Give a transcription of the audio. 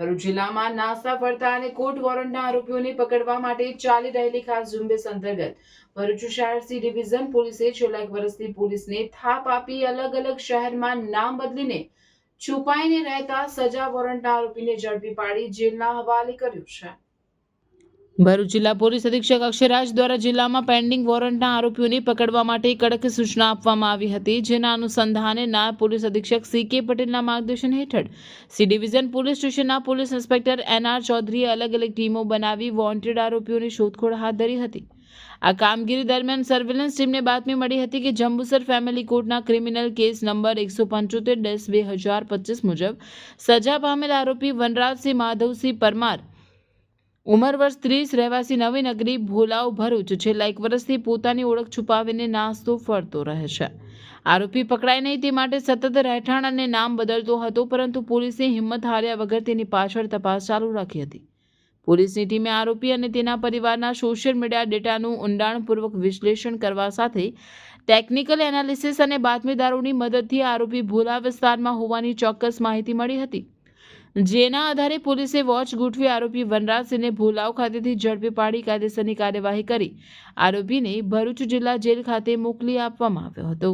ભરૂચ જિલ્લામાં નાસ્તા ફરતા અને કોર્ટ વોરંટના આરોપીઓને પકડવા માટે ચાલી રહેલી ખાસ ઝુંબેશ અંતર્ગત ભરૂચ શહેર સી ડિવિઝન પોલીસે છેલ્લા 1 વર્ષથી પોલીસને થાપ આપી અલગ અલગ શહેરમાં નામ બદલીને છુપાઈને રહેતા સજા વોરંટના આરોપીને ઝડપી પાડી જેલના હવાલે કર્યો છે। ભરૂચ જિલ્લા પોલીસ અધિક્ષક અક્ષયરાજ દ્વારા જિલ્લામાં પેન્ડિંગ વોરંટના આરોપીઓને પકડવા માટે કડક સૂચના આપવામાં આવી હતી, જેના અનુસંધાને નાયબ પોલીસ અધિક્ષક સી.કે. પટેલના માર્ગદર્શન હેઠળ સી ડિવિઝન પોલીસ સ્ટેશનના પોલીસ ઇન્સ્પેક્ટર એન.આર. ચૌધરીએ અલગ અલગ ટીમો બનાવી વોન્ટેડ આરોપીઓની શોધખોળ હાથ ધરી હતી। આ કામગીરી દરમિયાન સર્વેલન્સ ટીમને બાતમી મળી હતી કે જંબુસર ફેમિલી કોર્ટના ક્રિમિનલ કેસ નંબર 175-2025 મુજબ સજા પામેલ આરોપી વનરાજસિંહ માધવસિંહ પરમાર, ઉંમર વર્ષ 30, રહેવાસી નવીનગરી, ભોલાવ, ભરૂચ, છેલ્લા 1 વર્ષથી પોતાની ઓળખ છુપાવીને નાસ્તો ફરતો રહે છે। આરોપી પકડાય નહીં તે માટે સતત રહેઠાણ અને નામ બદલતો હતો, પરંતુ પોલીસે હિંમત હાર્યા વગર તેની પાછળ તપાસ ચાલુ રાખી હતી। પોલીસની ટીમે આરોપી અને તેના પરિવારના સોશિયલ મીડિયા ડેટાનું ઊંડાણપૂર્વક વિશ્લેષણ કરવા સાથે ટેકનિકલ એનાલિસિસ અને બાતમીદારોની મદદથી આરોપી ભોલા વિસ્તારમાં હોવાની ચોક્કસ માહિતી મળી હતી, જેના આધારે પોલીસે વોચ ગોઠવી આરોપી વનરાજસિંહને ભોલાવ ખાતેથી ઝડપી પાડી કાયદેસરની કાર્યવાહી કરી આરોપીને ભરૂચ જિલ્લા જેલ ખાતે મોકલી આપવામાં આવ્યો હતો।